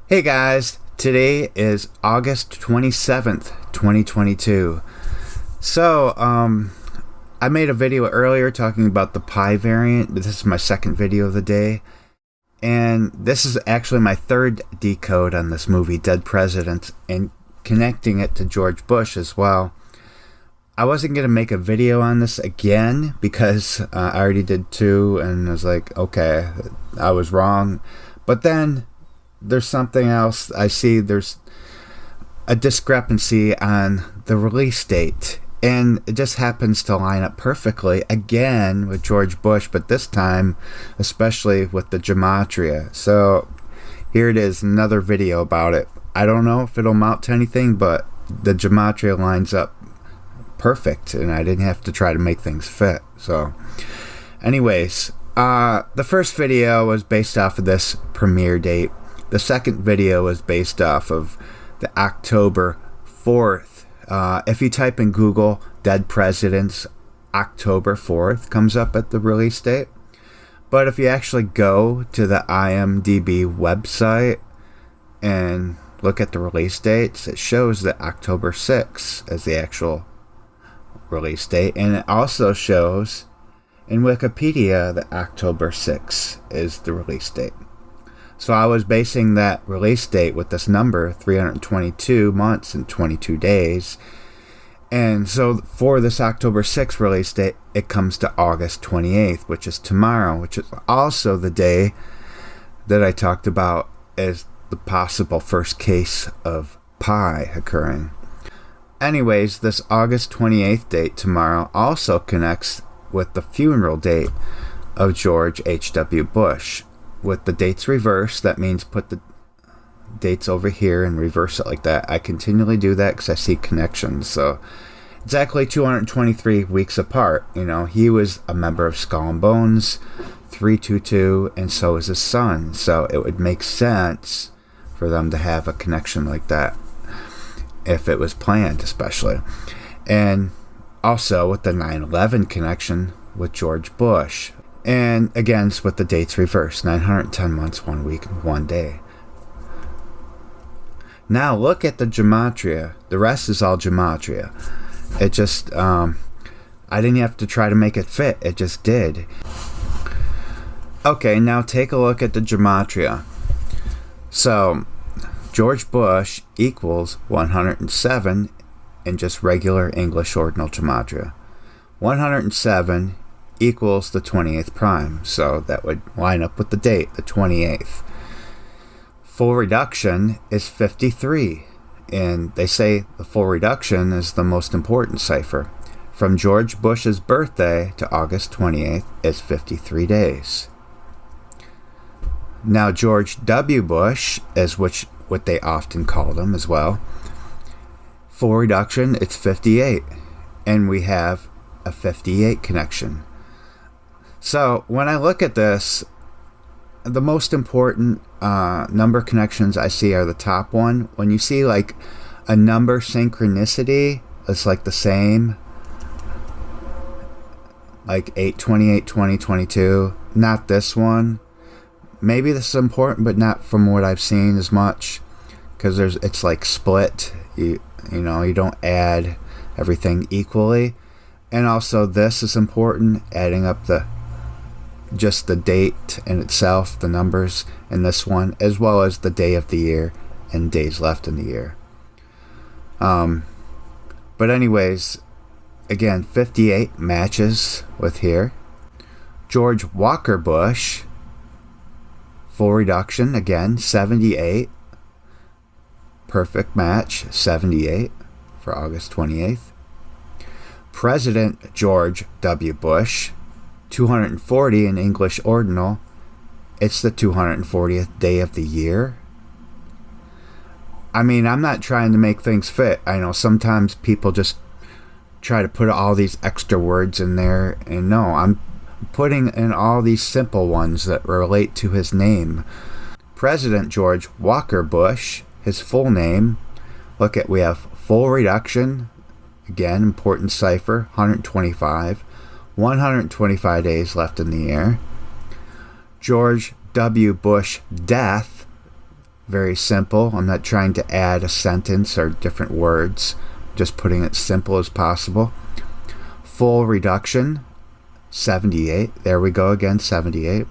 Hey guys, today is August 27th, 2022. So, I made a video earlier talking about the Pi variant, but this is my second video of the day. And this is actually my third decode on this movie, Dead Presidents, and connecting it to George Bush as well. I wasn't going to make a video on this again because I already did two, and I was like, okay, I was wrong. But then there's something else. I see there's a discrepancy on the release date, and it just happens to line up perfectly again with George Bush, but this time especially with the gematria. So here it is, another video about it. I don't know if it'll amount to anything, but the gematria lines up perfect, and I didn't have to try to make things fit. So anyways, the first video was based off of this premiere date. The second video was based off of the October 4th. If you type in Google Dead Presidents, October 4th comes up at the release date. But if you actually go to the IMDb website and look at the release dates, it shows that October 6th is the actual release date. And it also shows in Wikipedia that October 6th is the release date. So I was basing that release date with this number, 322 months and 22 days. And so for this October 6th release date, it comes to August 28th, which is tomorrow, which is also the day that I talked about as the possible first case of Pi occurring. Anyways, this August 28th date tomorrow also connects with the funeral date of George H.W. Bush. With the dates reversed, that means put the dates over here and reverse it like that. I continually do that because I see connections. So exactly 223 weeks apart. You know, he was a member of Skull and Bones, 322, and so is his son. So it would make sense for them to have a connection like that if it was planned, especially. And also with the 9/11 connection with George Bush. And again, with the dates reversed, 910 months, 1 week, 1 day. Now look at the gematria. The rest is all gematria. It just, I didn't have to try to make it fit. It just did. Okay, now take a look at the gematria. So, George Bush equals 107 in just regular English ordinal gematria. 107 equals the 28th prime, so that would line up with the date, the 28th. Full reduction is 53, and they say the full reduction is the most important cipher. From George Bush's birthday to August 28th is 53 days. Now George W. Bush is what they often called him as well. Full reduction, it's 58, and we have a 58 connection. So when I look at this, the most important number connections I see are the top one. When you see like a number synchronicity, it's like the same, like 828 2022. Not this one. Maybe this is important, but not from what I've seen as much, because it's like split. You know, you don't add everything equally. And also this is important, adding up just the date in itself, the numbers in this one, as well as the day of the year and days left in the year. But anyways, again, 58 matches with here. George Walker Bush, full reduction, again, 78. Perfect match, 78 for August 28th. President George W. Bush, 240 in English ordinal. It's the 240th day of the year. I mean, I'm not trying to make things fit. I know sometimes people just try to put all these extra words in there, and no, I'm putting in all these simple ones that relate to his name. President George Walker Bush, his full name. We have full reduction. Again, important cipher, 125. 125 days left in the year. George W. Bush death, Very simple. I'm not trying to add a sentence or different words, just putting it simple as possible. Full reduction, 78. There we go again, 78.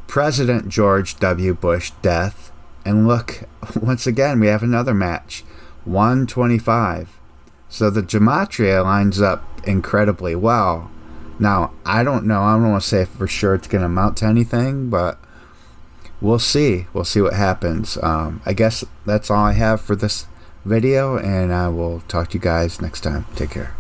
President George W. Bush death. And look, once again, we have another match. 125. So the gematria lines up incredibly well. Now, I don't know. I don't want to say for sure it's going to amount to anything, but we'll see. We'll see what happens. I guess that's all I have for this video, and I will talk to you guys next time. Take care.